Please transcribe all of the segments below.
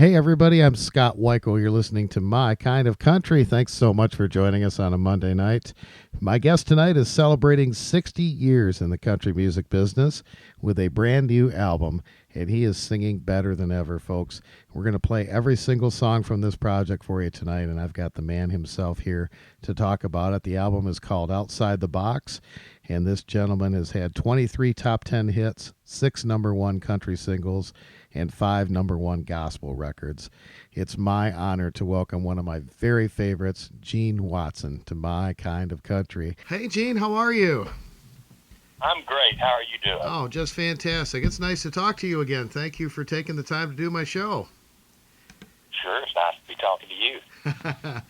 Hey, everybody, I'm Scott Wikle. You're listening to My Kind of Country. Thanks so much for joining us on a Monday night. My guest tonight is celebrating 60 years in the country music business with a brand new album, and he is singing better than ever, folks. We're going to play every single song from this project for you tonight, and I've got the man himself here to talk about it. The album is called Outside the Box, and this gentleman has had 23 top 10 hits, 6 number one country singles, and 5 number one gospel records. It's my honor to welcome one of my very favorites, Gene Watson, to My Kind of Country. Hey, Gene, how are you? I'm great. How are you doing? Oh, just fantastic. It's nice to talk to you again. Thank you for taking the time to do my show. Sure, it's nice to be talking to you.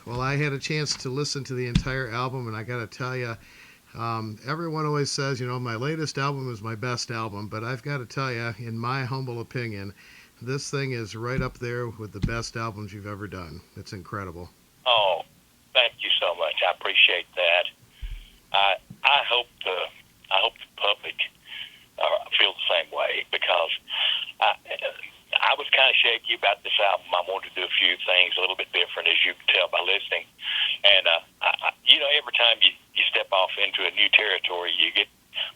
Well, I had a chance to listen to the entire album, and I got to tell you, everyone always says, my latest album is my best album, but I've got to tell you, in my humble opinion, this thing is right up there with the best albums you've ever done. It's incredible. Oh, thank you so much. I appreciate that. I hope the public feel the same way, because I was kind of shaky about this album. I wanted to do a few things a little bit different, as you can tell by listening. And every time you step off into a new territory, you get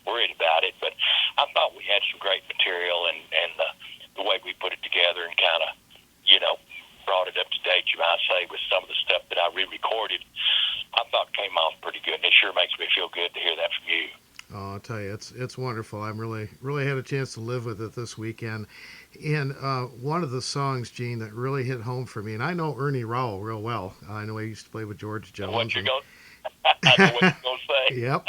worried about it. But I thought we had some great material, and the way we put it together and kind of, brought it up to date, you might say, with some of the stuff that I re-recorded, I thought came off pretty good. And it sure makes me feel good to hear that from you. Oh, I'll tell you, it's wonderful. I'm really had a chance to live with it this weekend. And one of the songs, Gene, that really hit home for me, and I know Ernie Rowell real well. I know he used to play with George Jones. I know what you're going to say. Yep.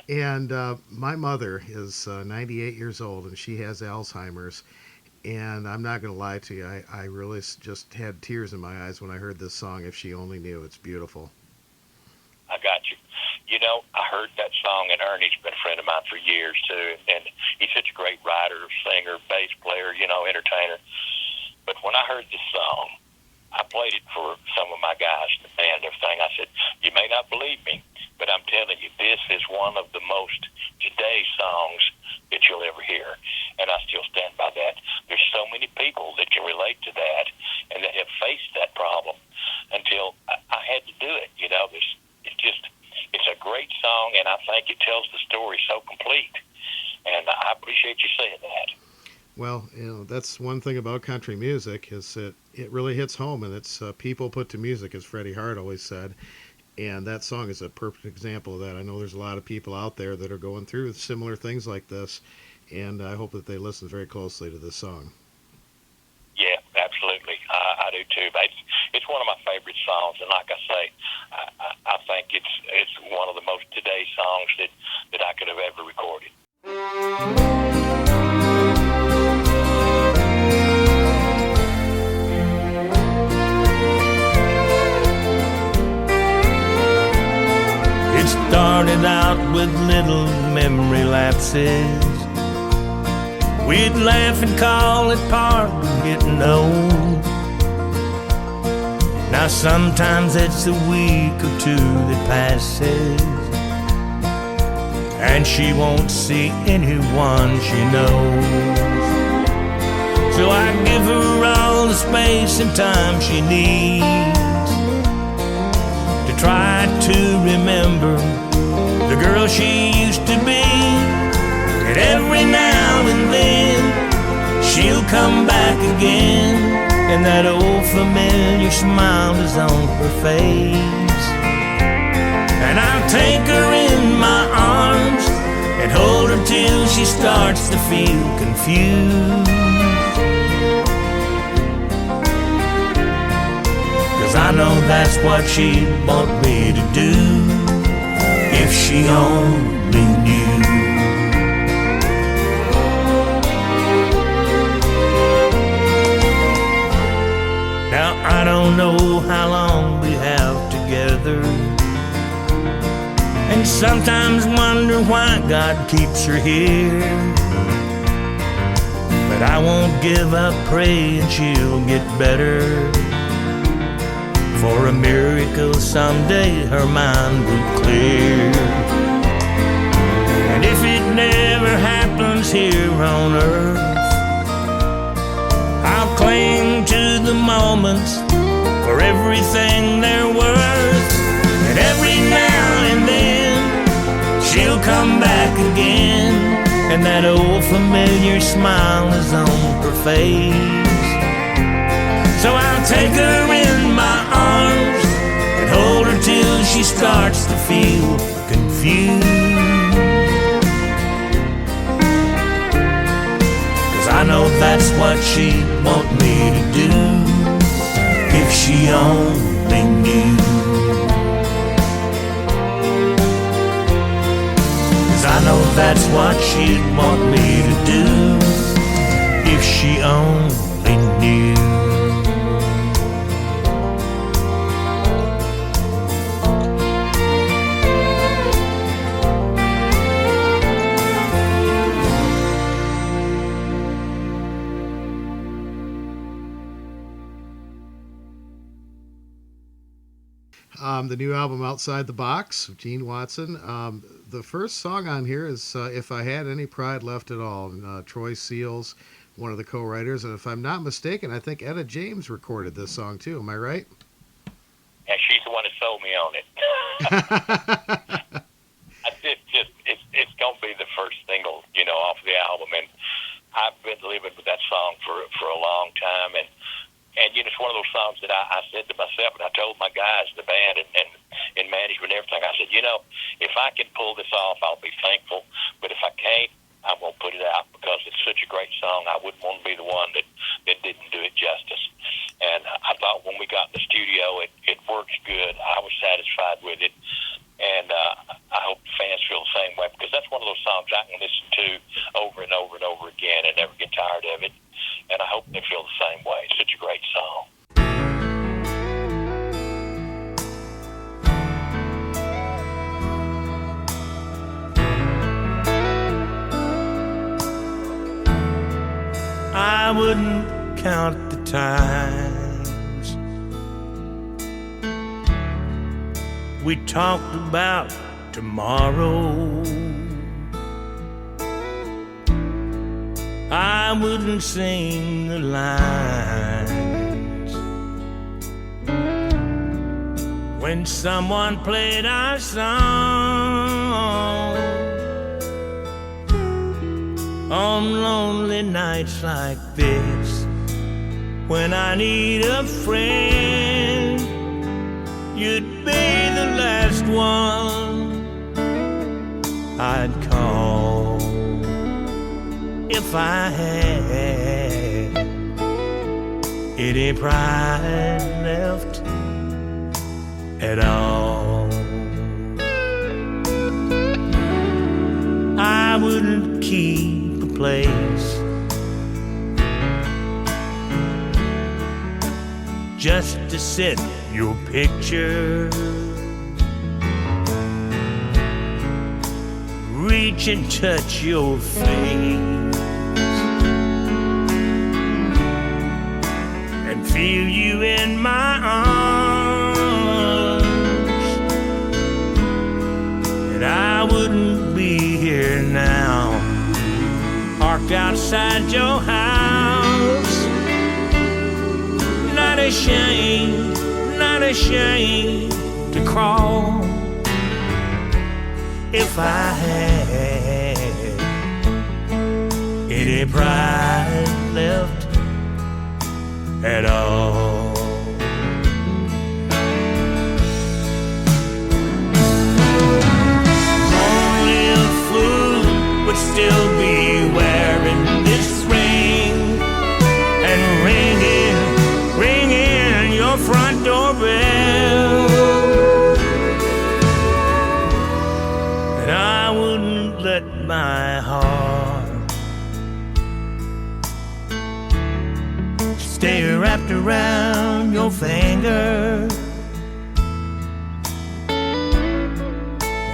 And my mother is 98 years old, and she has Alzheimer's. And I'm not going to lie to you, I really just had tears in my eyes when I heard this song, If She Only Knew. It's beautiful. I got you. I heard that song, and Ernie's been a friend of mine for years, too. And he's such a great writer, singer, bass player, entertainer. But when I heard this song, I played it for some of my guys in the band and everything. I said, you may not believe me, but I'm telling you, this is one of the most today songs that you'll ever hear. And I still stand by that. There's so many people that can relate to that and that have faced that problem until I had to do it. It's a great song, and I think it tells the story so complete. And I appreciate you saying that. Well, that's one thing about country music is it really hits home, and it's people put to music, as Freddie Hart always said. And that song is a perfect example of that. I know there's a lot of people out there that are going through similar things like this, and I hope that they listen very closely to this song. Yeah, absolutely. I do too. But it's one of my favorite songs, and like I say, I think it's one of the most today songs that I could have ever recorded. It started out with little memory lapses. We'd laugh and call it part of getting old. Now sometimes it's a week or two that passes, and she won't see anyone she knows. So I give her all the space and time she needs to try to remember the girl she used to be. And every now and then she'll come back again, and that old familiar smile is on her face. And I'll take her in my arms and hold her till she starts to feel confused. 'Cause I know that's what she'd want me to do, if she only knew. Now I don't know how long we have together, and sometimes wonder why God keeps her here. But I won't give up praying she'll get better. For a miracle someday her mind will clear. And if it never happens here on earth, I'll cling to moments for everything they're worth. And every now and then she'll come back again, and that old familiar smile is on her face. So I'll take her in my arms and hold her till she starts to feel confused. 'Cause I know that's what she'd want me to do if she only knew. 'Cause I know that's what she'd want me to do if she only knew. The new album Outside the Box, Gene Watson. The first song on here is If I Had Any Pride Left at All. Troy Seals, one of the co-writers. And if I'm not mistaken, I think Etta James recorded this song too. Am I right? And she's the one that sold me on it. It's going to be the first single, off the album. And I've been living with that song for a long time. And it's one of those songs that I said to myself, and I told my guys, the band and in management and everything, I said, if I can pull this off, I'll be thankful. But if I can't, I won't put it out because it's such a great song. I wouldn't want to be the one that didn't do it justice. And I thought when we got in the studio, it works good. I was satisfied with it. And I hope the fans feel the same way, because that's one of those songs I can listen to over and over and over again and never get tired of it. And I hope they feel the same way. It's such a great song. I wouldn't count the times we talked about tomorrow. I wouldn't sing the lines when someone played our song on lonely nights like this. When I need a friend, you'd be the last one I'd call. If I had any pride left at all, I wouldn't keep a place just to sit your picture, reach and touch your face, feel you in my arms. And I wouldn't be here now, parked outside your house, not ashamed to crawl. If I had any pride left at all. Only a fool would still be wearing this ring and ringing your front doorbell. And I wouldn't let my heart stay wrapped around your finger,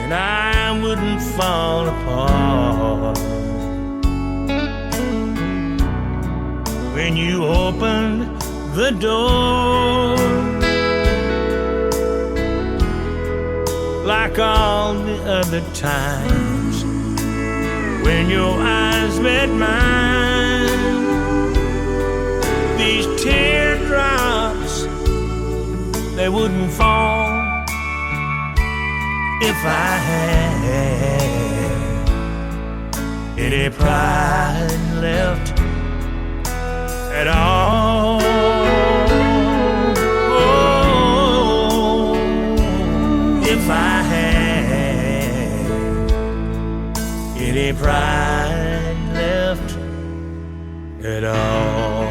and I wouldn't fall apart when you opened the door, like all the other times when your eyes met mine. These teardrops they wouldn't fall if I had any pride left at all. Oh, if I had any pride left at all.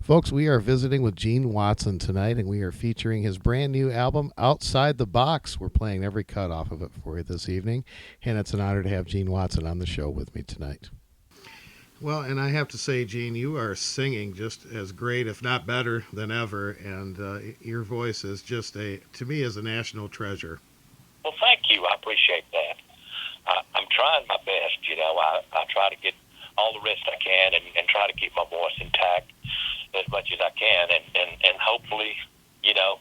Folks, we are visiting with Gene Watson tonight, and we are featuring his brand new album, Outside the Box. We're playing every cut off of it for you this evening, and it's an honor to have Gene Watson on the show with me tonight. Well, and I have to say, Gene, you are singing just as great, if not better, than ever, and your voice is just, to me, is a national treasure. Well, thank you. I appreciate that. I'm trying my best, you know. I try to get all the rest I can and try to keep my voice intact as much as I can, and hopefully, you know,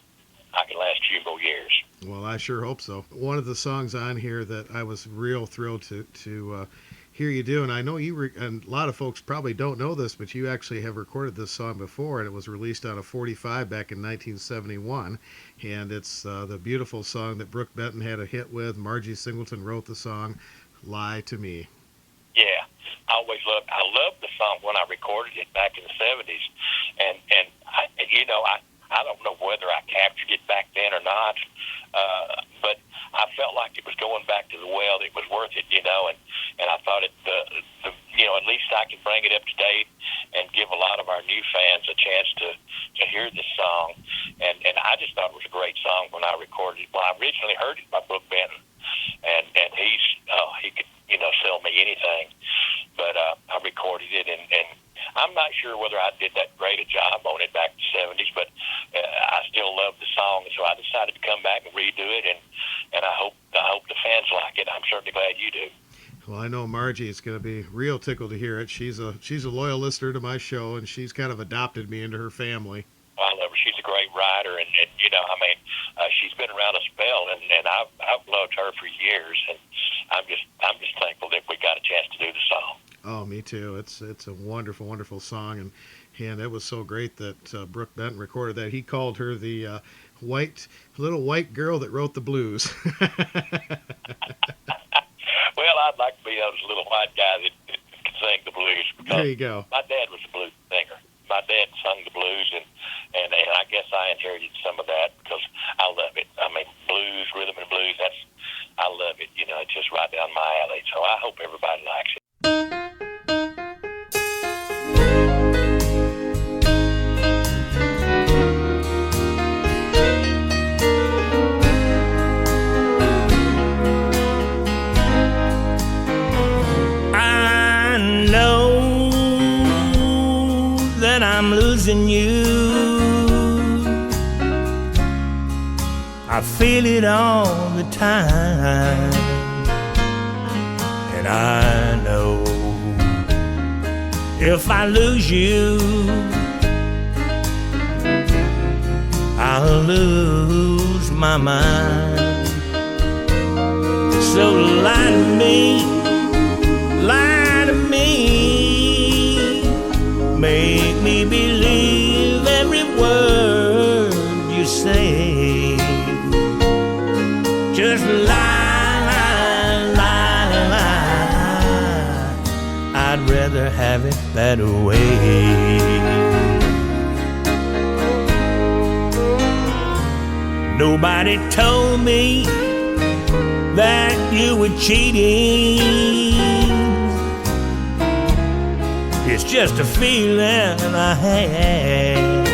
I can last a few more years. Well, I sure hope so. One of the songs on here that I was real thrilled to hear you do, and I know and a lot of folks probably don't know this, but you actually have recorded this song before, and it was released on a 45 back in 1971, and it's the beautiful song that Brooke Benton had a hit with. Margie Singleton wrote the song, Lie to Me. Yeah, I loved the song when I recorded it back in the 70s, and I, you know, I don't know whether I captured it back then or not, but I felt like it was going back to the well. It was worth it, you know, and I thought you know, at least I can bring it up to date and give a lot of our new fans a chance to hear this song, and I just thought it was a great song when I recorded it. Well, I originally heard it by Brooke Benton, and he could, you know, sell me anything, but I recorded it, and I'm not sure whether I did that great a job on it back in the 70s, but I still love the song, so I decided to come back and redo it, and I hope the fans like it. I'm certainly glad you do. Well, I know Margie is going to be real tickled to hear it. She's a loyal listener to my show, and she's kind of adopted me into her family. I love her. She's a great writer, and you know, I mean, she's been around a spell, and I've loved her for years, and I'm just thankful that we got a chance to do the song. Oh, me too. It's a wonderful, wonderful song, and it was so great that Brooke Benton recorded that. He called her the little white girl that wrote the blues. Well, I'd like to be those little white guy that can sing the blues. There you go. My dad was a blues singer. My dad sung the blues, and I guess I inherited some of that because I love it. I mean, blues, rhythm and blues, I love it. You know, it's just right down my alley. So I hope everybody likes it. I'm losing you. I feel it all the time, and I know if I lose you, I'll lose my mind. So lie to me, lie to me, make me believe every word you say. Just lie, lie, lie, lie. I'd rather have it that way. Nobody told me that you were cheating. It's just a feeling I had.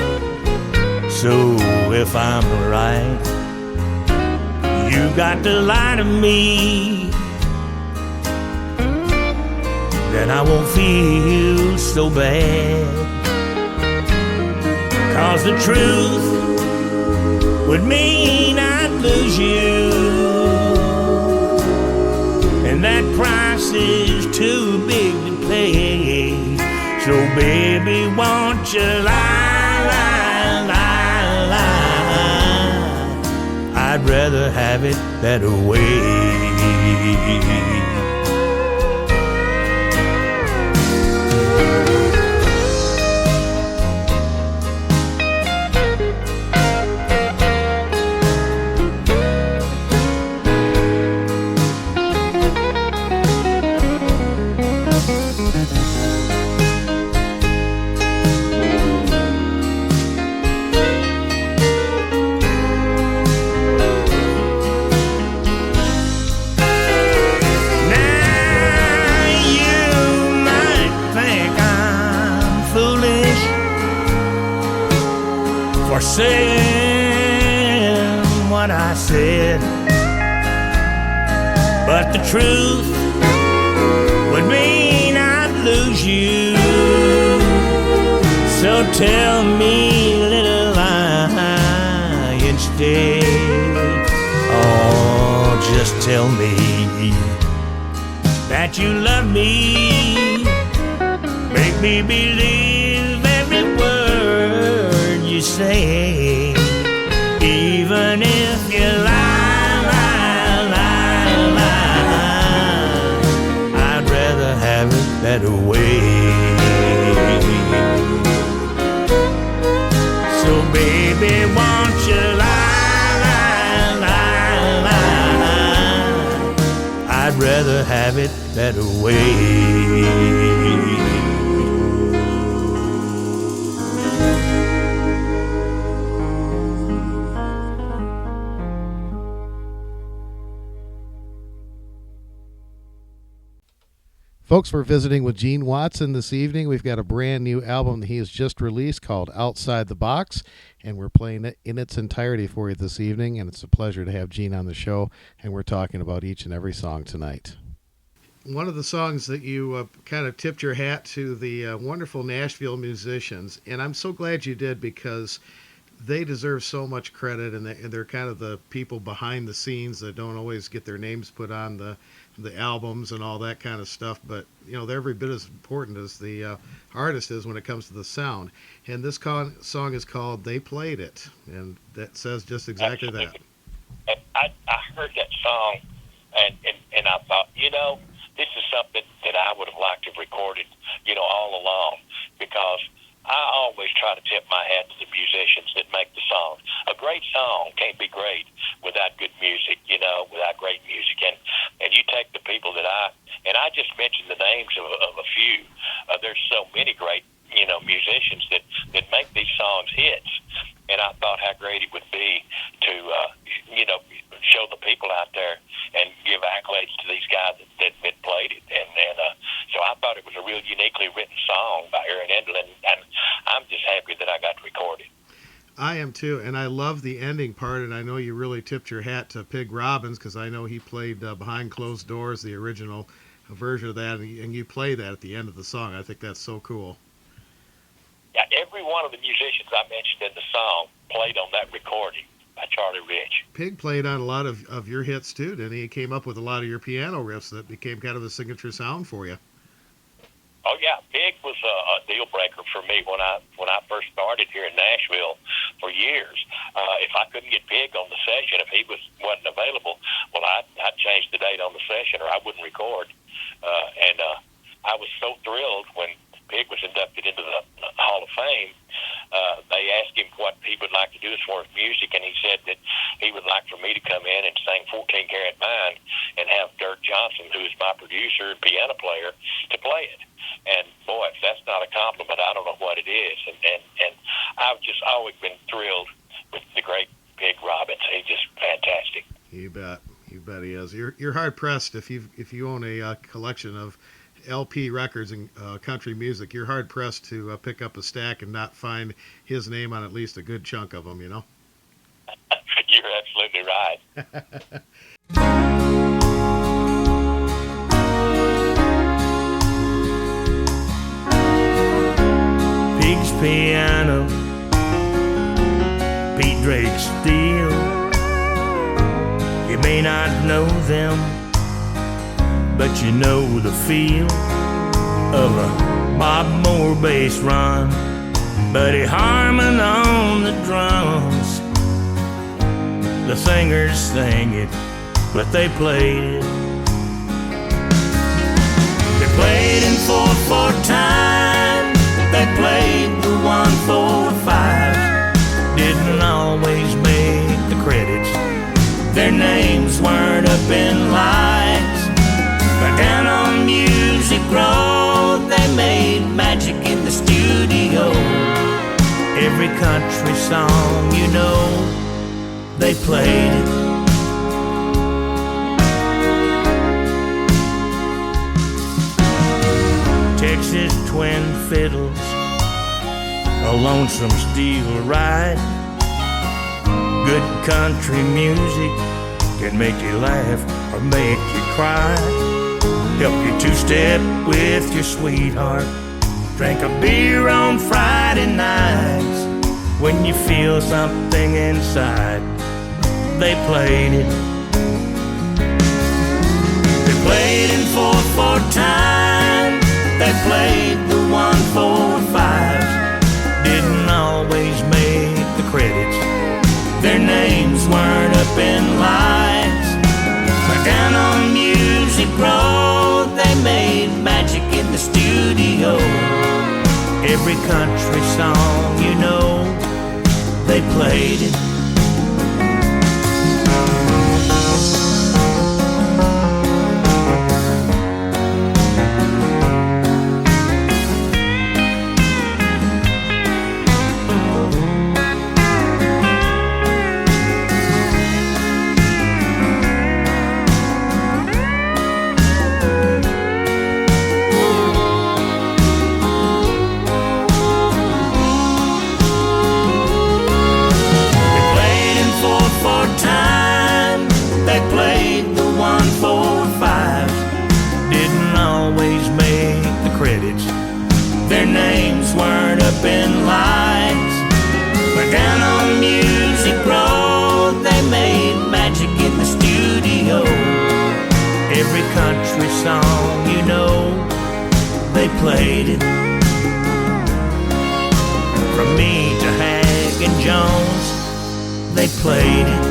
So if I'm right, you got to lie to me. Then I won't feel so bad. 'Cause the truth would mean I'd lose you, and that price is too big to pay. So baby, want you lie, lie, lie, lie. I'd rather have it that way. Saying what I said, but the truth would mean I'd lose you. So tell me, little lie instead. Oh, just tell me that you love me. Make me believe every word you say, even if you lie, lie, lie, lie. I'd rather have it that way. So baby, won't you lie, lie, lie, lie. I'd rather have it that way. Folks, we're visiting with Gene Watson this evening. We've got a brand new album that he has just released called Outside the Box, and we're playing it in its entirety for you this evening, and it's a pleasure to have Gene on the show, and we're talking about each and every song tonight. One of the songs that you kind of tipped your hat to the wonderful Nashville musicians, and I'm so glad you did because they deserve so much credit, and they're kind of the people behind the scenes that don't always get their names put on the albums and all that kind of stuff, but you know, they're every bit as important as the artist is when it comes to the sound. And this song is called They Played It, and that says just exactly Absolutely. that. And I heard that song and I thought, you know, this is something that I would have liked to have recorded, you know, all along, because I always try to tip my hat to the musicians that make the song. A great song can't be great without good music, you know, without great music. And you take the people that I just mentioned the names of a few. There's so many great, you know, musicians that make these songs hits. And I thought how great it would be to, you know, show the people out there and give accolades to these guys that played it. And so I thought it was a real uniquely written song by Aaron Endel, and I'm just happy that I got to record it. I am too, and I love the ending part, and I know you really tipped your hat to Pig Robbins because I know he played Behind Closed Doors, the original version of that, and you play that at the end of the song. I think that's so cool. Yeah, every one of the musicians I mentioned in the song played on that recording by Charlie Rich. Pig played on a lot of your hits too, didn't he? He came up with a lot of your piano riffs that became kind of a signature sound for you. Oh yeah, Pig was a deal breaker for me when I first started here in Nashville for years. If I couldn't get Pig on the session, if he wasn't available, well, I'd change the date on the session, or I wouldn't record. And I was so thrilled when Pig was inducted into the Hall of Fame. They asked him what he would like to do as far as music, and he said that he would like for me to come in and sing 14 Karat Mine and have Dirk Johnson, who is my producer and piano player, to play it. And boy, if that's not a compliment, I don't know what it is. And I've just always been thrilled with the great Pig Robbins. He's just fantastic. You bet he is. You're hard pressed if you own a collection of LP records and country music. You're hard pressed to pick up a stack and not find his name on at least a good chunk of them. You know. You're absolutely right. Pig's piano, Pete Drake's steel. You may not know them, but you know the feel of a Bob Moore bass run. Buddy Harmon on the drums. The singers sang it, but they played it. They played in 4/4 time. They played the 1/4/5. Didn't always make the credits. Their names weren't up in lights. But down on Music Road, they made magic in the studio. Every country song you know, they played it. Texas twin fiddles, a lonesome steel ride. Good country music can make you laugh or make you cry. Help you two-step with your sweetheart. Drink a beer on Friday nights. When you feel something inside, they played it. They played in 4/4 time. They played the 1/4/5. Didn't always make the credits. Their names weren't up in lights. But down on Music Road, they made magic in the studio. Every country song you know, they played it. Their names weren't up in lights. But down on Music Road, they made magic in the studio. Every country song you know, they played it. From me to Hag and Jones, they played it.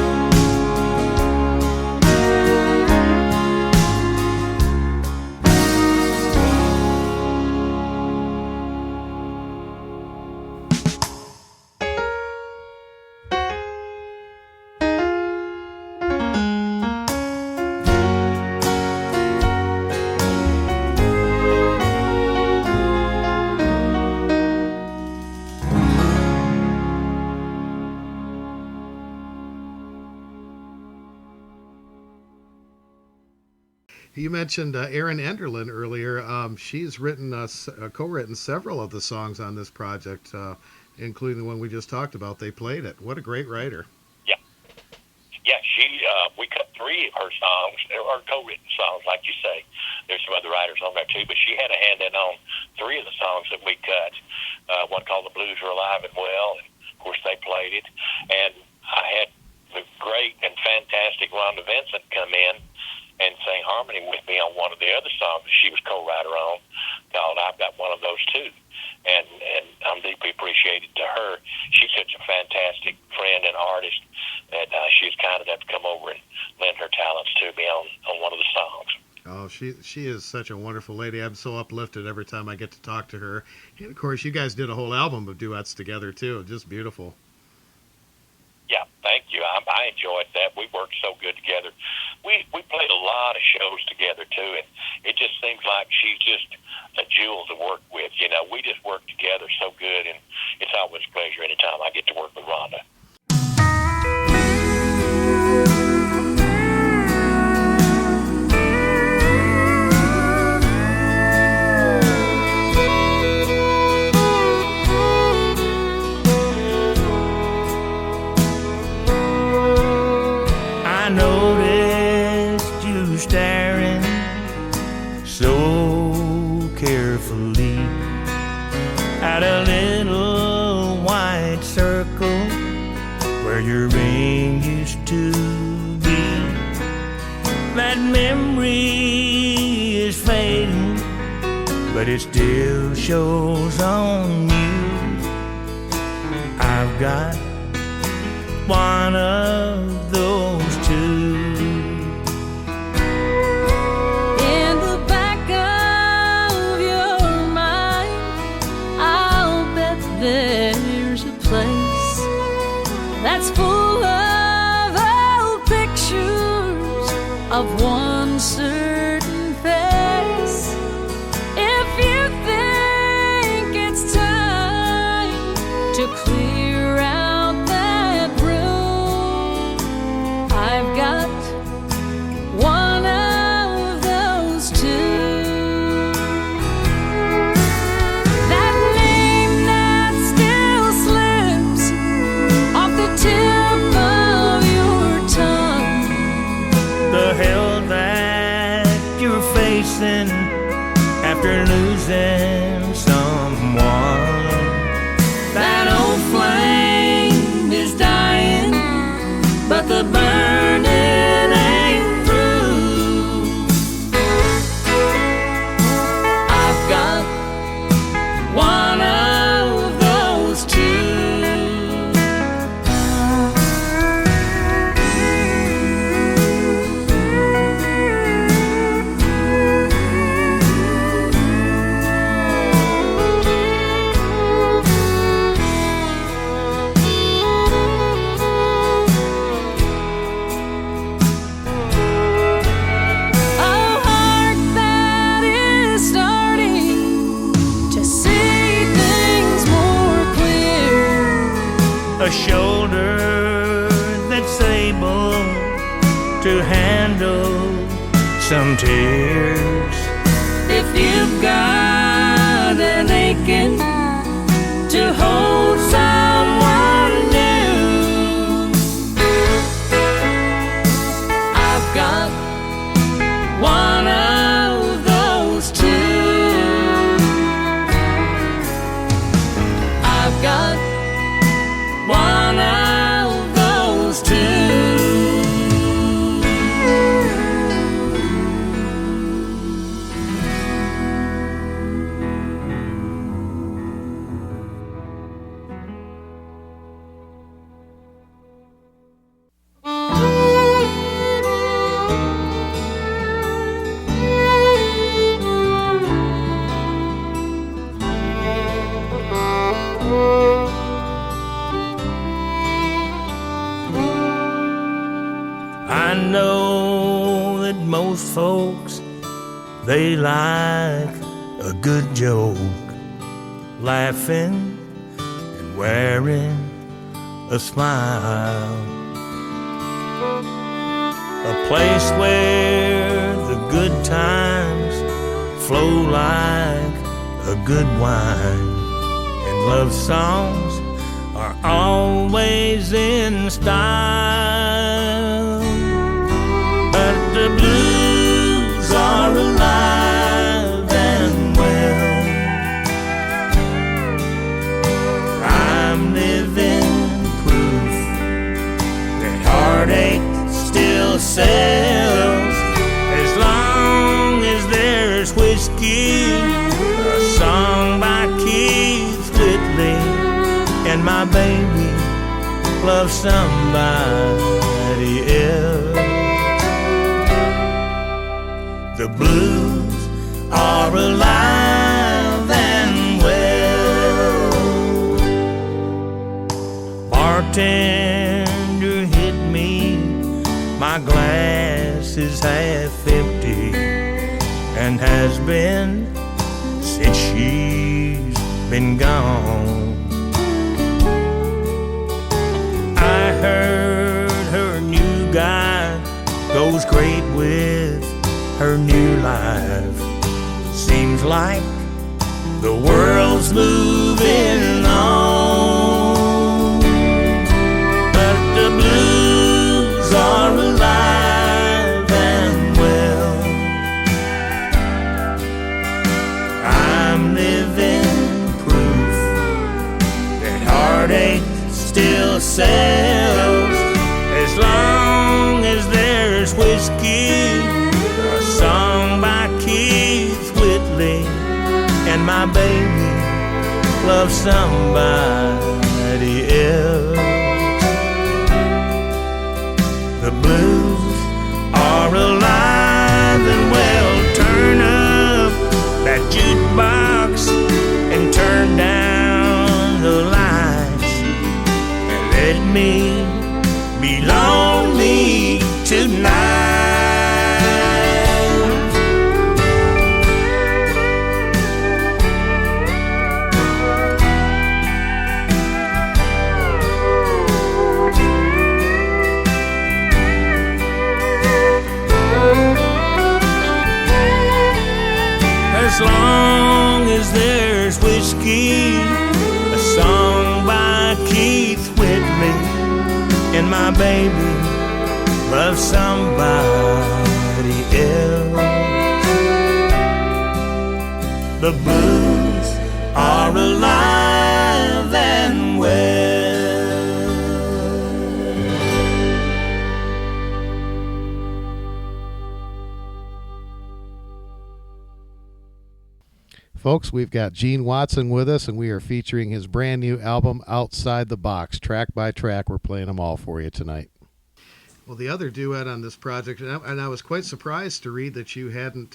You mentioned Erin Enderlin earlier. She's written, co-written several of the songs on this project, including the one we just talked about. They played it. What a great writer! Yeah, we cut 3 of her songs, or co-written songs, like you say. There's some other writers on there too, but she had a hand in on 3 of the songs that we cut. One called "The Blues Are Alive and Well," and of course they played it. And I had the great and fantastic Rhonda Vincent come in and sang harmony with me on one of the other songs that she was co-writer on, called "I've Got One of Those Too." And I'm deeply appreciated to her. She's such a fantastic friend and artist that she was kind enough to come over and lend her talents to me on one of the songs. Oh, she is such a wonderful lady. I'm so uplifted every time I get to talk to her. And of course, you guys did a whole album of duets together too. Just beautiful. Yeah, thank you. I enjoyed that. We worked so good together. We played a lot of shows together too, and it just seems like she's just a jewel to work with. You know, we just work together so good, and it's always a pleasure anytime I get to work with Rhonda. I noticed you staring so carefully at a little white circle where your ring used to be. That memory is fading, but it still shows on you. got one of those two. In the back of your mind, I'll bet there's a place that's full of old pictures of one certain face. If you think it's time to clear out that room, I've got one of those two. That name that still slips off the tip of your tongue, The hell that you're facing after losing someone. That old flame is dying, but the burning ain't through. I've got one of those two. A heart that is starting to see things more clear. A shoulder that's able to handle some tears. If you've got an aching to hold someone new, I've got one of those two. I've got one of those two. I know that most folks, they like a good joke, laughing and wearing a smile. A place where the good times flow like a good wine, and love songs are always in style. But the blues are alive and well. I'm living proof that heartache still sells. As long as there's whiskey, a song by Keith Whitley, and my baby loves somebody else. The blues are alive and well. Bartender, hit me, my glass is half empty, and has been since she's been gone. I heard her new guy goes great with her new life. Seems like the world's moving on, but the blues are alive and well. I'm living proof that heartache still sells. As long as there's whiskey, a song by Keith Whitley, and my baby loves somebody else. The blues are alive and well. Turn up that jukebox and turn down the lights and let me be lonely tonight. As long as there's whiskey, a song by Keith Whitley, and my baby loves somebody else. The blues are alive and well. Folks, we've got Gene Watson with us, and we are featuring his brand new album, Outside the Box. Track by track, we're playing them all for you tonight. Well, the other duet on this project, and I was quite surprised to read that you hadn't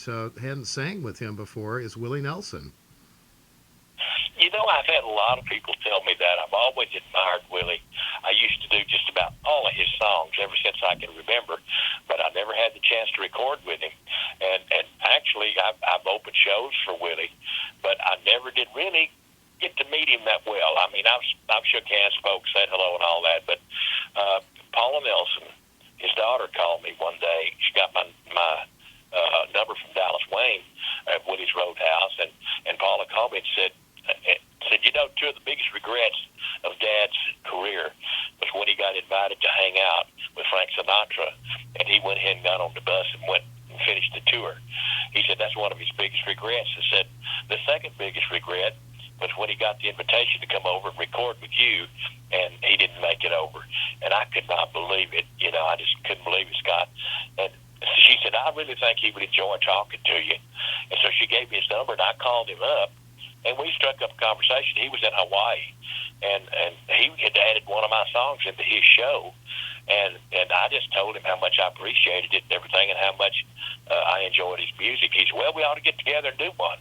sang with him before, is Willie Nelson. You know, I've had a lot of people tell me that. I've always admired Willie. I used to do just about all of his songs ever since I can remember, but I never had the chance to record with him. And actually, I've opened shows for Willie, but I never did really get to meet him that well. I mean, I've shook hands, folks, said hello and all that, but Paula Nelson, his daughter, called me one day. She got my number from Dallas Wayne at Willie's Roadhouse, and Paula called me and said, you know, two of the biggest regrets of Dad's career was when he got invited to hang out with Frank Sinatra, and he went ahead and got on the bus and went and finished the tour. He said that's one of his biggest regrets. He said the second biggest regret was when he got the invitation to come over and record with you, and he didn't make it over. And I could not believe it. You know, I just couldn't believe it, Scott. And she said, I really think he would enjoy talking to you. And so she gave me his number, and I called him up, and we struck up a conversation. He was in Hawaii, and he had added one of my songs into his show, and I just told him how much I appreciated it and everything, and how much I enjoyed his music. He said, well, we ought to get together and do one.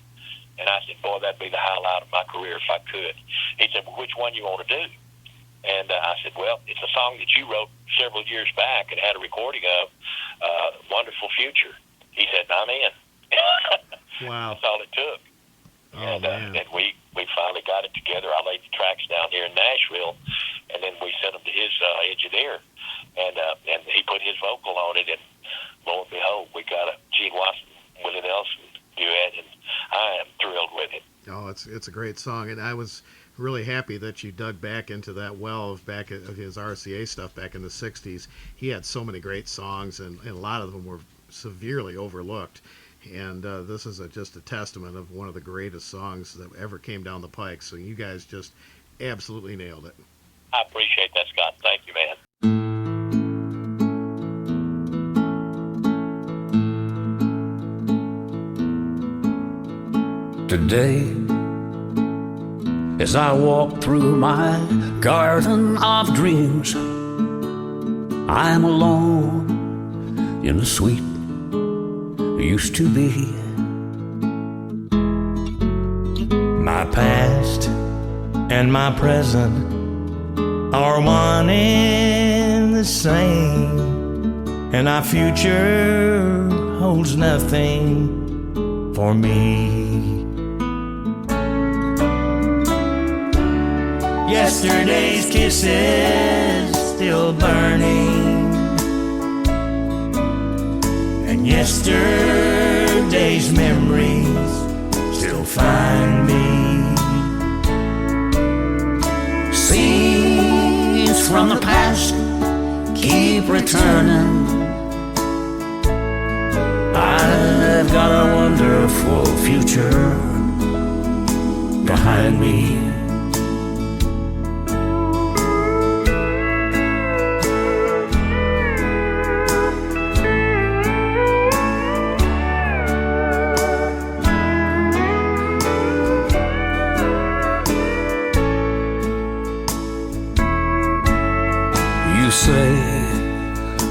And I said, boy, that'd be the highlight of my career if I could. He said, well, which one you want to do? And I said, well, it's a song that you wrote several years back and had a recording of, Wonderful Future. He said, I'm in. Wow. That's all it took. Oh, man. And we finally got it together. I laid the tracks down here in Nashville, and then we sent them to his engineer, and he put his vocal on it, and lo and behold, we got a Gene Watson, Willie Nelson duet, and I am thrilled with it. Oh, it's a great song, and I was really happy that you dug back into that well of his RCA stuff back in the 60s. He had so many great songs, and a lot of them were severely overlooked. And this is just a testament of one of the greatest songs that ever came down the pike. So you guys just absolutely nailed it. I appreciate that, Scott. Thank you, man. Today, as I walk through my garden of dreams, I am alone in the sweet used to be. My past and my present are one and the same, and our future holds nothing for me. Yesterday's kisses still burning, and yesterday's memories still find me. Scenes from the past keep returning. I've got a wonderful future behind me.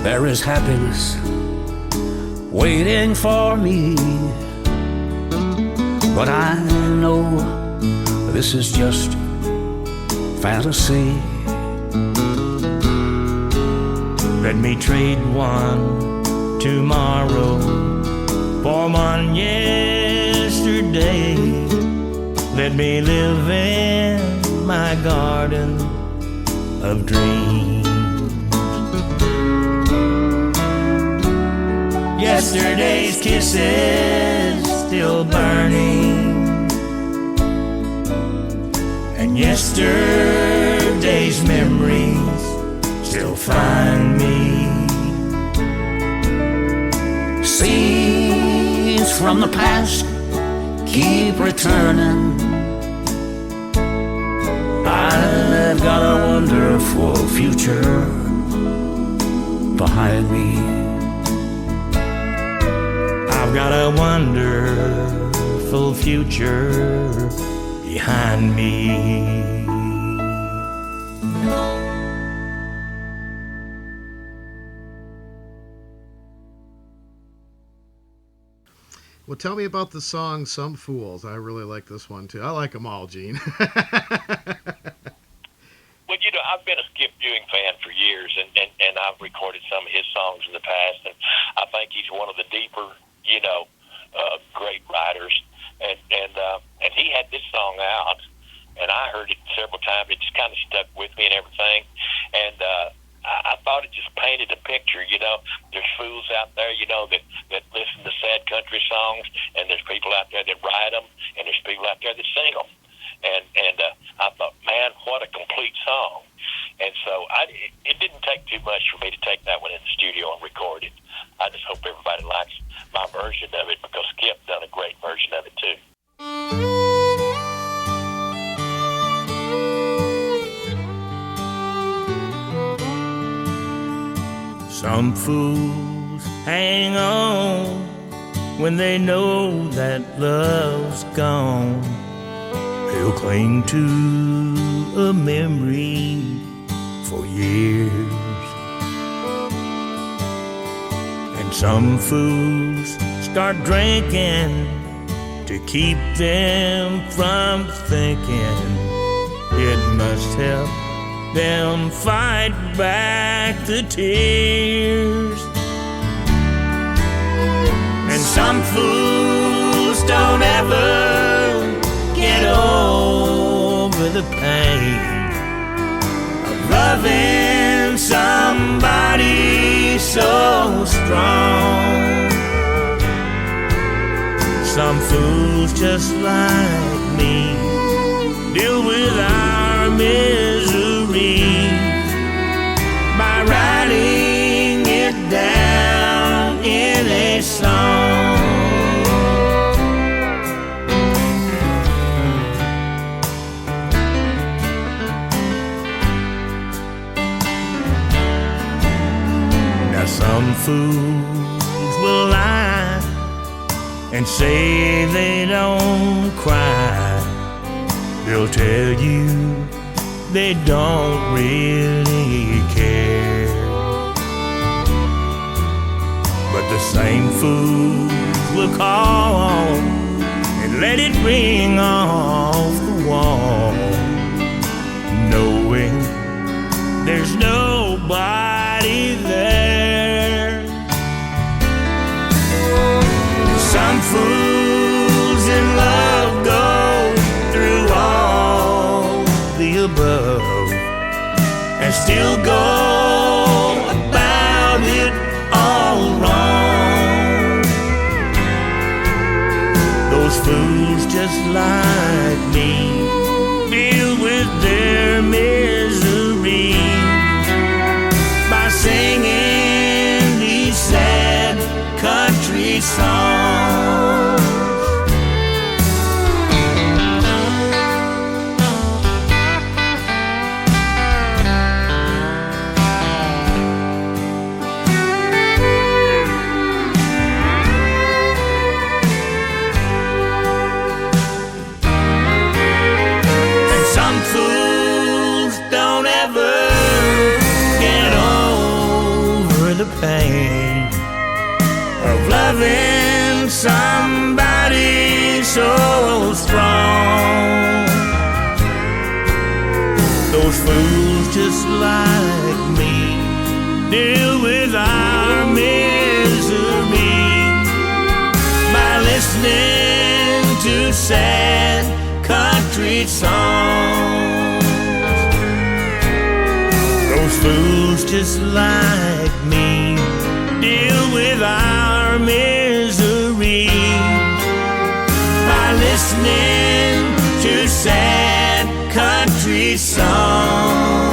there is happiness waiting for me. But I know this is just fantasy. Let me trade one tomorrow for one yesterday. Let me live in my garden of dreams. Yesterday's kisses still burning, and yesterday's memories still find me. Scenes from the past keep returning. I've got a wonderful future behind me. I've got a wonderful future behind me. Well, tell me about the song Some Fools. I really like this one, too. I like them all, Gene. Well, you know, I've been a Skip Ewing fan for years, and I've recorded some of his songs in the past, and I think he's one of the deeper, you know, great writers. And he had this song out, and I heard it several times. It just kind of stuck with me and everything. And I thought it just painted a picture, you know. There's fools out there, you know, that listen to sad country songs, and there's people out there that write them, and there's people out there that sing them. And I thought, man, what a complete song. And so it didn't take too much for me to take that one in the studio and record it. I just hope everybody likes my version of it, because Skip done a great version of it, too. Some fools hang on when they know that love's gone. They'll cling to a memory for years. And some fools start drinking to keep them from thinking. It must help them fight back the tears. And some fools don't ever get over the pain of loving somebody so strong. Some fools just like me deal with our misery by writing it down in a song. Now some fools will lie and say they don't cry. They'll tell you they don't really care. But the same fools will call and let it ring off the wall, knowing there's nobody there. Some fools in love go through all the above and still go about it all wrong. Those fools just like me deal with their misery by singing these sad country songs. so strong. Those fools just like me deal with our misery by listening to sad country songs. Those fools just like me deal with our misery by listening to sad country songs.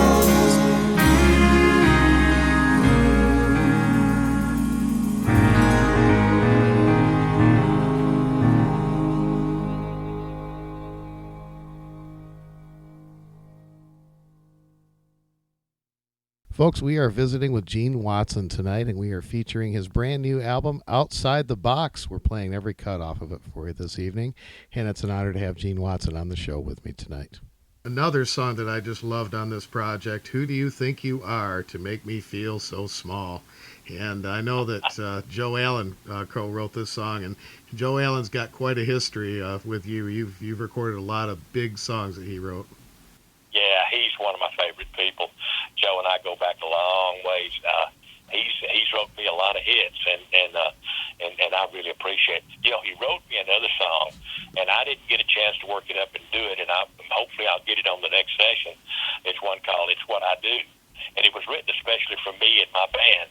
Folks, we are visiting with Gene Watson tonight, and we are featuring his brand new album, Outside the Box. We're playing every cut off of it for you this evening, and it's an honor to have Gene Watson on the show with me tonight. Another song that I just loved on this project, Who Do You Think You Are to Make Me Feel So Small? And I know that Joe Allen co-wrote this song, and Joe Allen's got quite a history with you. You've recorded a lot of big songs that he wrote. Yeah, he's one of my favorite people. Joe and I go back a long ways. He's wrote me a lot of hits, and I really appreciate it. You know, he wrote me another song, and I didn't get a chance to work it up and do it, and hopefully I'll get it on the next session. It's one called It's What I Do, and it was written especially for me and my band,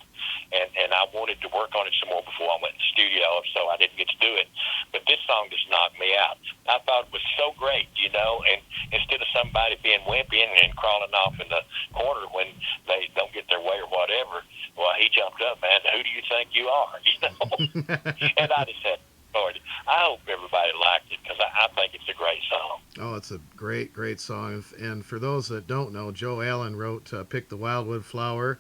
and I wanted to work on it some more before I went in the studio, so I didn't get to do it. But this song just knocked me out. I thought it was so great, you know, and instead of somebody being wimpy and crawling off in the corner when they don't get their way or whatever, well, he jumped up, man, who do you think you are, you know? And I just said, Lord, I hope everybody liked it, because I think it's a great song. Oh, it's a great, great song. And for those that don't know, Joe Allen wrote Pick the Wildwood Flower,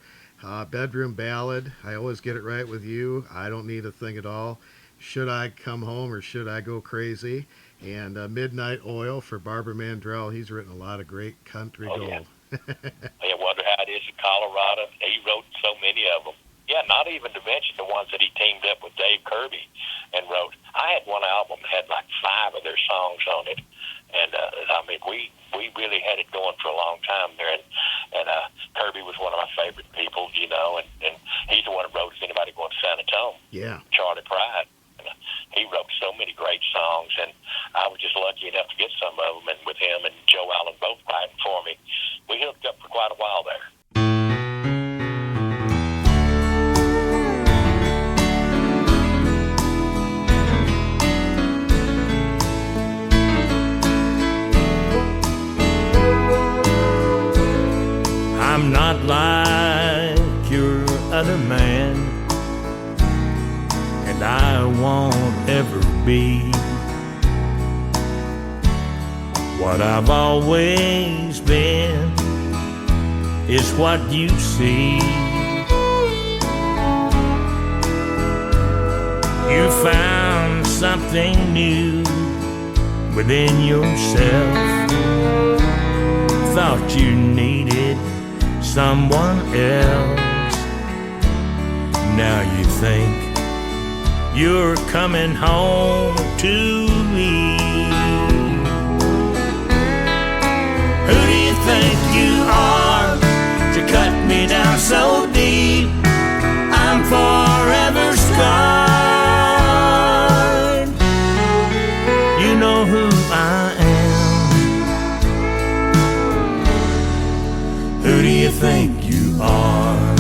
Bedroom Ballad, I Always Get It Right With You, I Don't Need a Thing at All, Should I Come Home or Should I Go Crazy, and Midnight Oil for Barbara Mandrell. He's written a lot of great country gold. Yeah. I wonder how it is in Colorado. He wrote so many of them. Yeah, not even to mention the ones that he teamed up with Dave Kirby and wrote. I had one album that had like 5 of their songs on it. And, I mean, we really had it going for a long time there. And Kirby was one of my favorite people, you know, and he's the one that wrote Is Anybody Going to San Antonio? Yeah. Charlie Pride. And, he wrote so many great songs, and I was just lucky enough to get some of them. And with him and Joe Allen both writing for me, we hooked up for quite a while there. I'm not like your other man, and I won't ever be what I've always been is what you see. You found something new within yourself, thought you needed someone else. Now you think you're coming home to me. Who do you think you are to cut me down so deep? I'm forever scarred. You know who I am. Who do you think you are?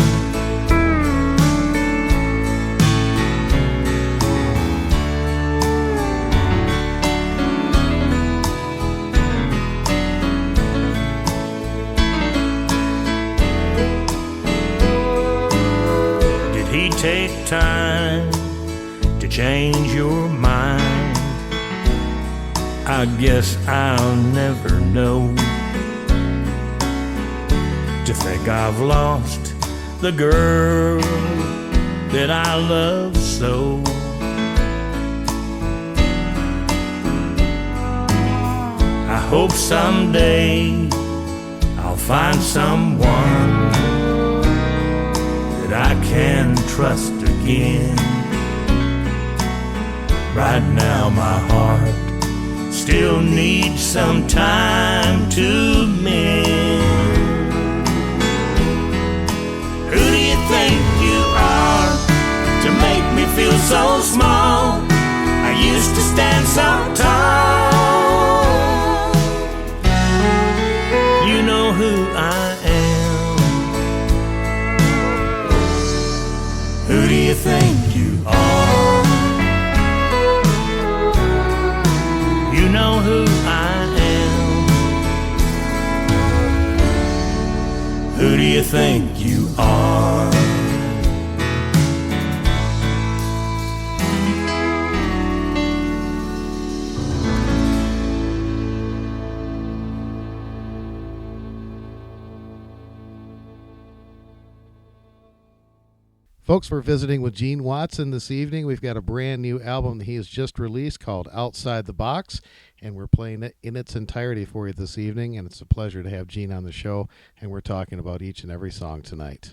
Did he take time to change your mind? I guess I'll never know. To think I've lost the girl that I love so. I hope someday I'll find someone that I can trust again. Right now my heart still will need some time to mend. Who do you think you are to make me feel so small? I used to stand so tall. You know who I am. Who do you think you are? You know who I am. Who do you think you are? Folks, we're visiting with Gene Watson this evening. We've got a brand new album that he has just released called Outside the Box, and we're playing it in its entirety for you this evening, and it's a pleasure to have Gene on the show, and we're talking about each and every song tonight.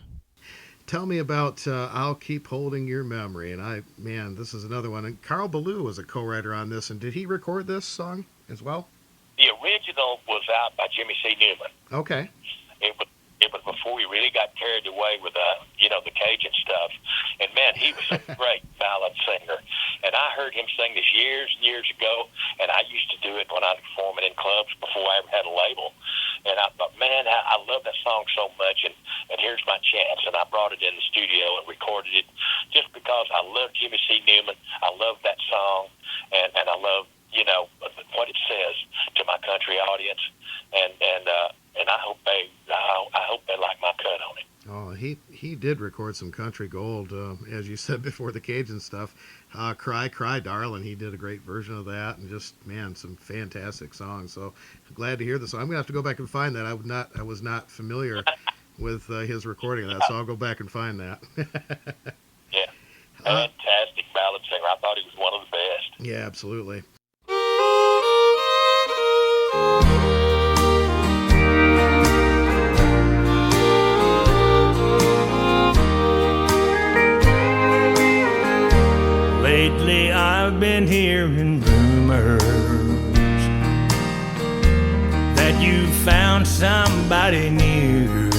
Tell me about I'll Keep Holding Your Memory, and this is another one. And Carl Ballou was a co-writer on this, and did he record this song as well? The original was out by Jimmy C. Newman. Okay. It was before we really got carried away with the Cajun stuff. And man, he was a great ballad singer. And I heard him sing this years and years ago, and I used to do it when I was performing in clubs before I ever had a label. And I thought, man, I love that song so much, and here's my chance. And I brought it in the studio and recorded it just because I love Jimmy C. Newman. I love that song, and I love, what it says to my country audience. And I hope they like my cut on it. Oh, he did record some country gold, as you said before, the Cajun stuff. Cry, Cry, Darling, he did a great version of that, and just, man, some fantastic songs. So I'm glad to hear this. I'm going to have to go back and find that. I was not familiar with his recording of that, so I'll go back and find that. Yeah, fantastic ballad singer. I thought he was one of the best. Yeah, absolutely. Lately I've been hearing rumors that you found somebody new.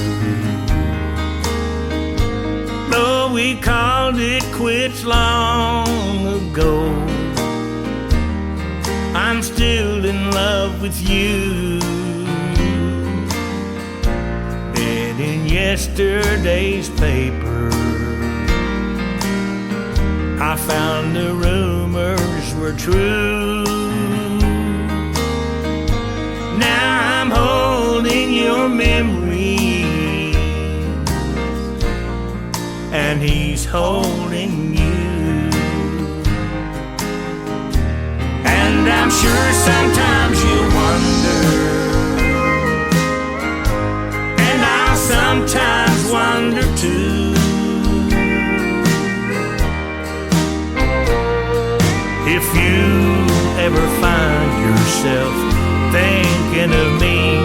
Though we called it quits long ago, I'm still in love with you. And in yesterday's paper, I found the rumors were true. Now I'm holding your memory, and he's holding you. And I'm sure sometimes you wonder, and I'll sometimes wonder too, if you ever find yourself thinking of me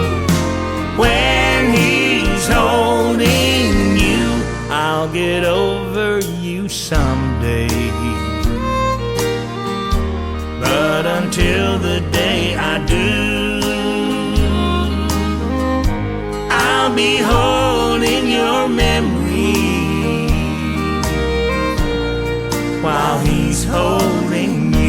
when he's holding you, I'll get over you someday. But until the day I do, I'll be holding your memory while he's holding you.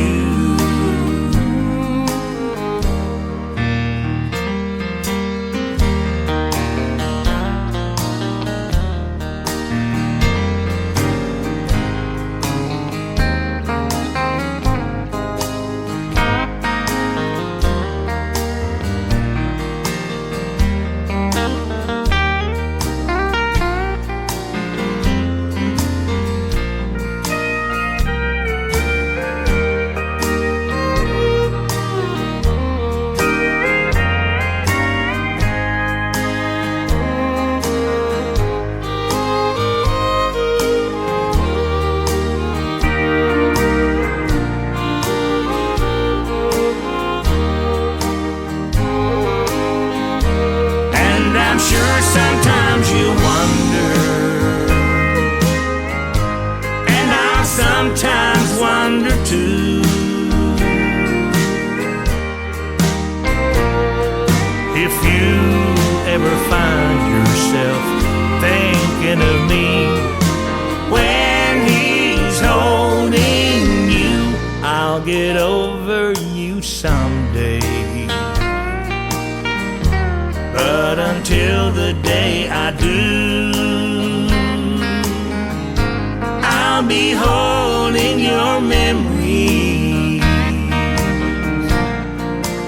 If you ever find yourself thinking of me when he's holding you, I'll get over you someday. But until the day I do, I'll be holding your memory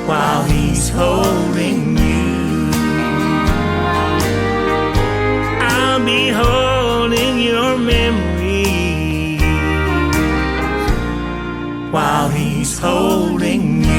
while he's holding you. I'll be holding your memory while he's holding you.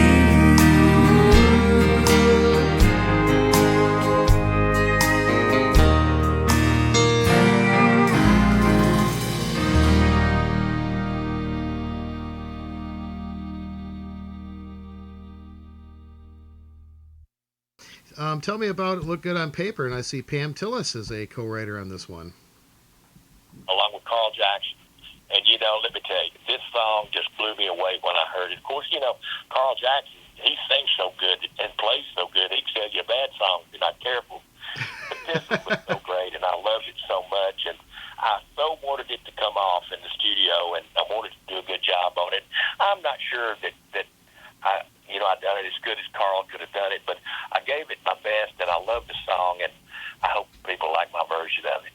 Tell me about It Look Good on Paper, and I see Pam Tillis is a co-writer on this one. Along with Carl Jackson. And, you know, let me tell you, this song just blew me away when I heard it. Of course, you know, Carl Jackson, he sings so good and plays so good, he can tell you a bad song if you're not careful. But this one was so great, and I loved it so much, and I so wanted it to come off in the studio, and I wanted to do a good job on it. I'm not sure that I done it as good as Carl could have done it, but I gave it my best, and I love the song, and I hope people like my version of it.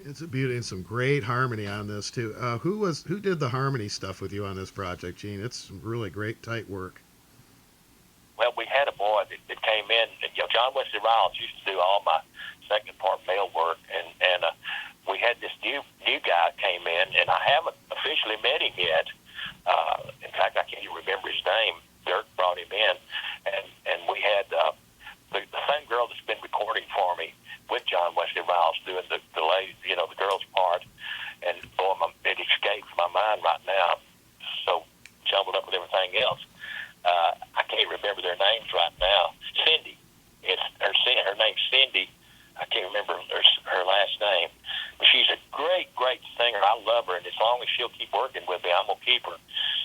It's a beauty and some great harmony on this too. Who did the harmony stuff with you on this project, Gene? It's really great, tight work. Well, we had a boy that came in, and, you know, John Wesley Riles used to do all my second part male work, and we had this new guy came in, and I haven't officially met him yet. In fact, I can't even remember his name. Dirk brought him in, and we had the same girl that's been recording for me with John Wesley Riles doing the lady, you know, the girl's part, and boy, it escapes my mind right now. So jumbled up with everything else. I can't remember their names right now. Cindy, her name's Cindy. I can't remember her last name, but she's a great singer. I love her, and as long as she'll keep working with me, I'm gonna keep her.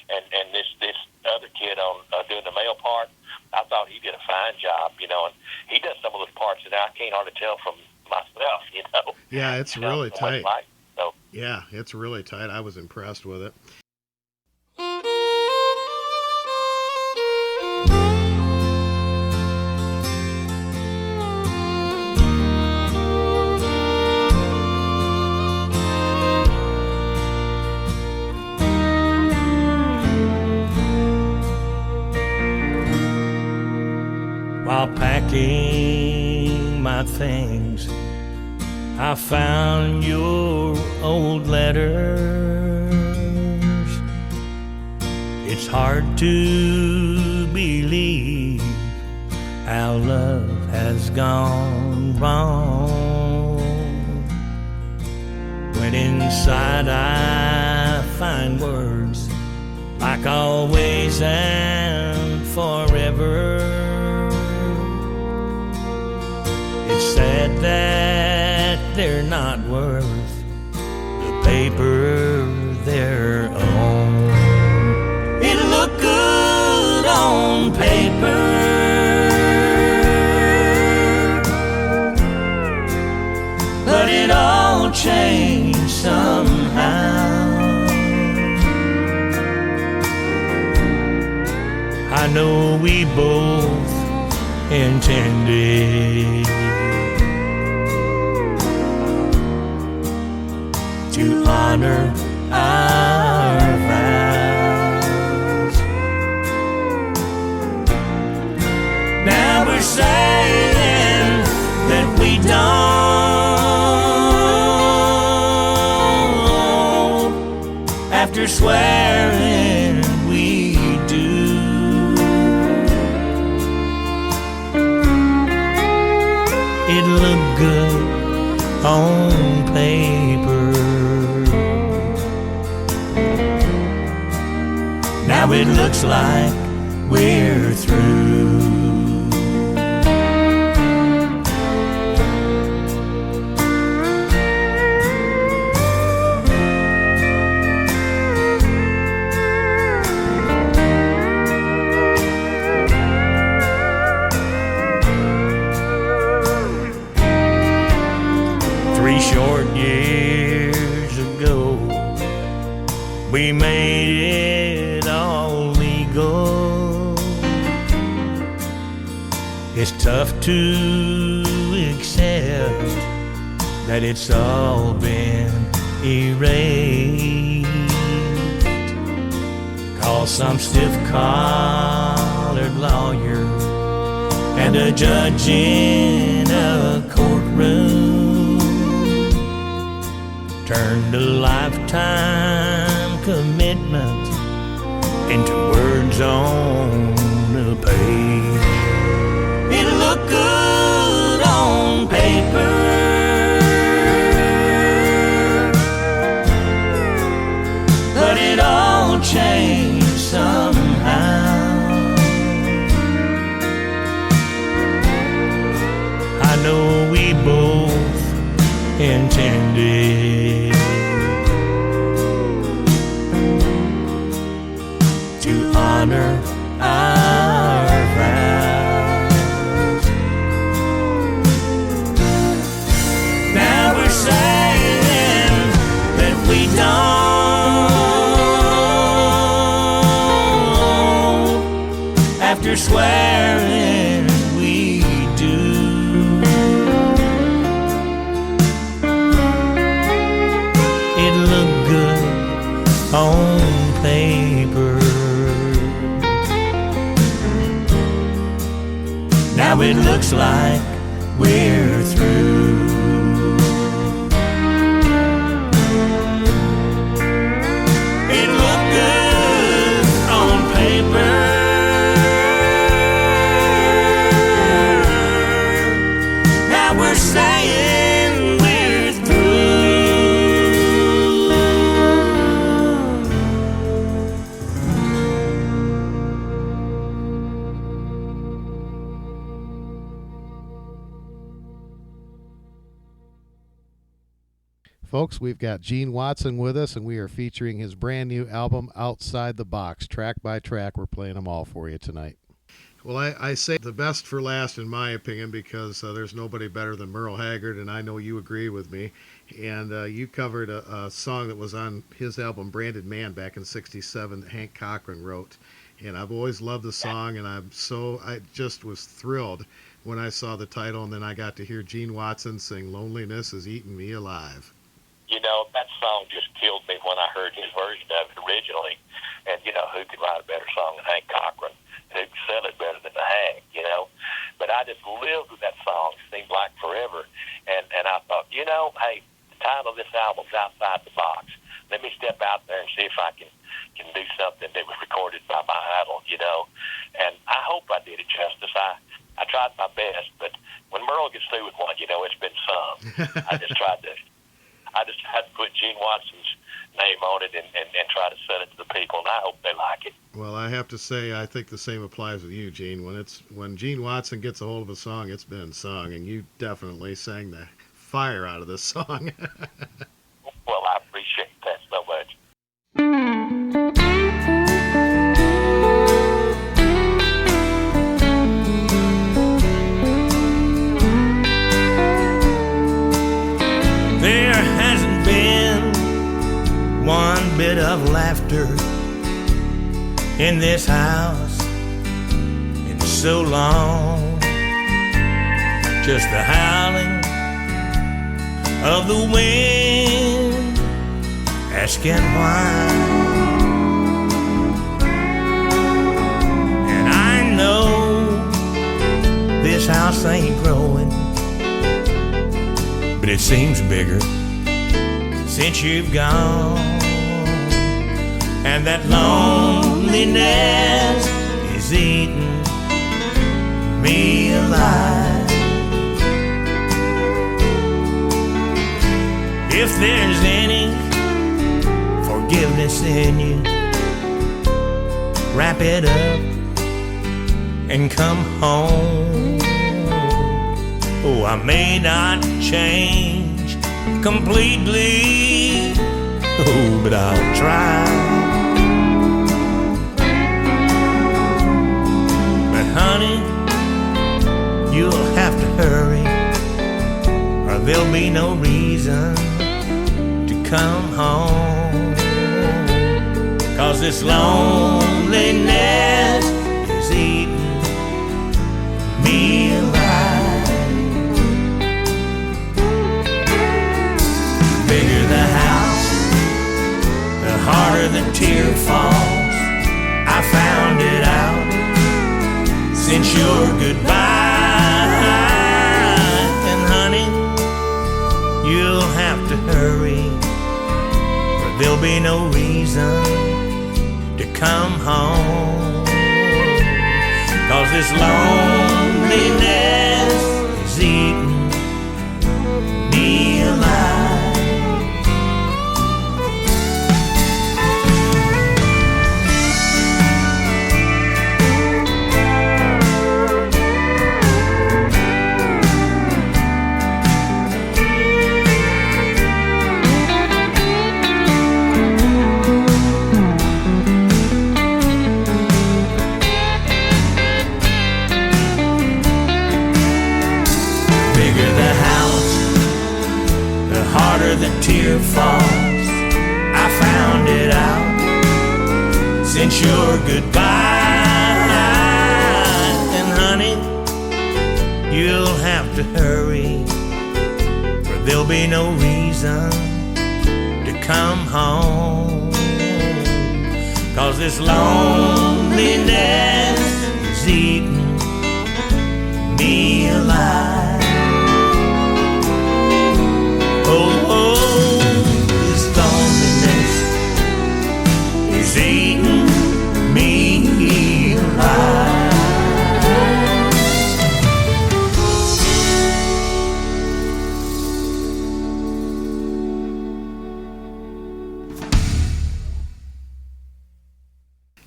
And this other kid on doing the male part, I thought he did a fine job, you know, and he does some of those parts that I can't hardly tell from myself, you know. Yeah, it's really tight. So. Yeah, it's really tight. I was impressed with it. While packing my things, I found your old letters. It's hard to believe how love has gone wrong, when inside I find words like always and forever. It's sad that they're not worth the paper they're on. It looked good on paper, but it all changed somehow. I know we both intended to honor our vows. Now we're saying that we don't, after swearing we do. It looked good on paper, now it looks like we're through. It's tough to accept that it's all been erased. 'Cause some stiff-collared lawyer and a judge in a courtroom turned a lifetime commitment into words on a page. It looked good on paper, but it all changed somehow. I know we both intended to honor our vows. Now we're saying that we don't, after swearing we do. It looked good on paper. Now it looks like we're through. It looked good on paper. Now we're saying we're Folks, we've got Gene Watson with us, and we are featuring his brand new album, Outside the Box. Track by track, we're playing them all for you tonight. Well, I say the best for last, in my opinion, because there's nobody better than Merle Haggard, and I know you agree with me. And you covered a song that was on his album, Branded Man, back in '67, that Hank Cochran wrote. And I've always loved the song, and I just was thrilled when I saw the title, and then I got to hear Gene Watson sing Loneliness Is Eating Me Alive. You know, that song just killed me when I heard his version of it originally. And, you know, who could write a better song than Hank Cochran? Who could sell it better than the Hank, you know? But I just lived with that song. It seemed like forever. And I thought, you know, hey, the title of this album's Outside the Box. Let me step out there and see if I can do something that was recorded by my idol, you know? And I hope I did it justice. I tried my best, but when Merle gets through with one, you know, it's been sung. I just tried to put Gene Watson's name on it and try to sell it to the people, and I hope they like it. Well, I have to say, I think the same applies with you, Gene. When Gene Watson gets a hold of a song, it's been sung, and you definitely sang the fire out of this song. Well, I appreciate that so much. There hasn't been one bit of laughter in this house in so long. Just the howling of the wind, asking why. And I know this house ain't growing, but it seems bigger since you've gone. And that loneliness is eating me alive. If there's any forgiveness in you, wrap it up and come home. Oh, I may not change completely, oh, but I'll try. But honey, you'll have to hurry, or there'll be no reason to come home. 'Cause this loneliness is eating me your goodbye. And honey, you'll have to hurry, or there'll be no reason to come home. 'Cause this loneliness is eating me alive. The tear falls, I found it out since your goodbye. And honey, you'll have to hurry, or there'll be no reason to come home. 'Cause this loneliness is eating me alive. This loneliness is eating me alive.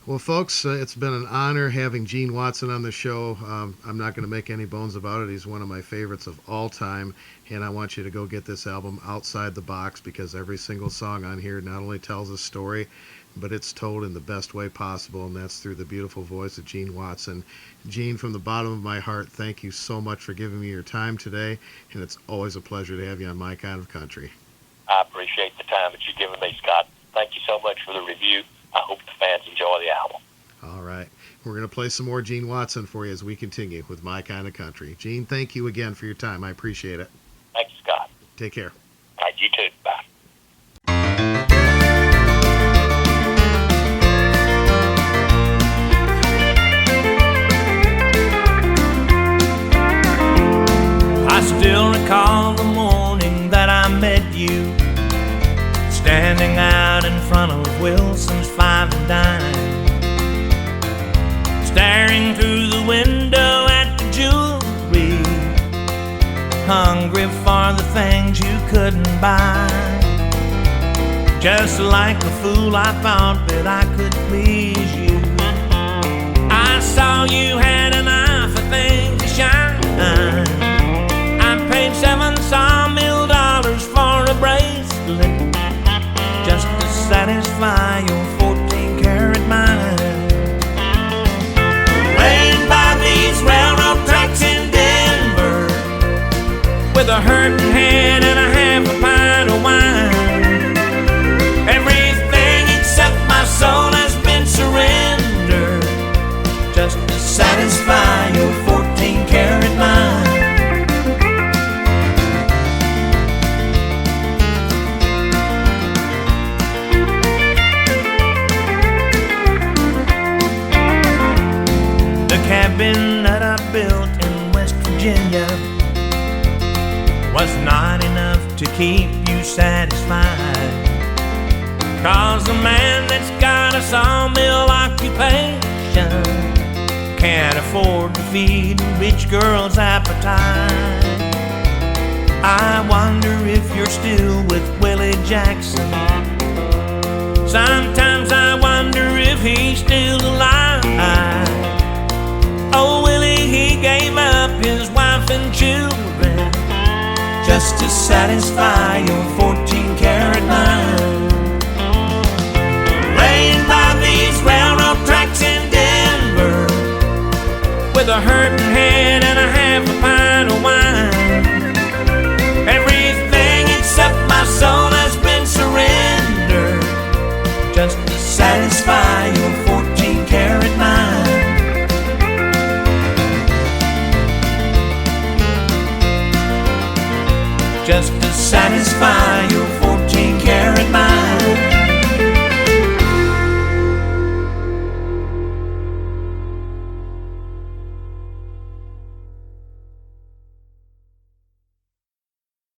Well, folks, it's been an honor having Gene Watson on the show. I'm not going to make any bones about it. He's one of my favorites of all time, and I want you to go get this album Outside the Box, because every single song on here not only tells a story, but it's told in the best way possible, and that's through the beautiful voice of Gene Watson. Gene, from the bottom of my heart, thank you so much for giving me your time today, and it's always a pleasure to have you on My Kind of Country. I appreciate the time that you've given me, Scott. Thank you so much for the review. I hope the fans enjoy the album. All right. We're going to play some more Gene Watson for you as we continue with My Kind of Country. Gene, thank you again for your time. I appreciate it. Thank you, Scott. Take care. All right, you too. Bye. I still recall the morning that I met you, standing out in front of Wilson's Five and Dime, staring through the window at the jewelry, hungry for the things you couldn't buy. Just like a fool, I thought that I could please you. I saw you had an eye for things to shine. I paid $7 sawmill for a bracelet just to satisfy your 14-karat mind. Laying by these railroad tracks in Denver with a hurting head and a half a pint of wine. Everything except my soul has been surrendered just to satisfy your 14-karat mind. The cabin that I built in West Virginia was not enough to keep you satisfied. 'Cause a man that's got a sawmill occupation can't afford to feed a rich girl's appetite. I wonder if you're still with Willie Jackson. Sometimes I wonder if he's still alive. Oh, Willie, he gave up his wife and children just to satisfy your 14-karat mind. Laying by these railroad tracks in Denver with a hurting head and a half a pint of wine. Everything except my soul has been surrendered just to satisfy your 14-karat mind. Just to satisfy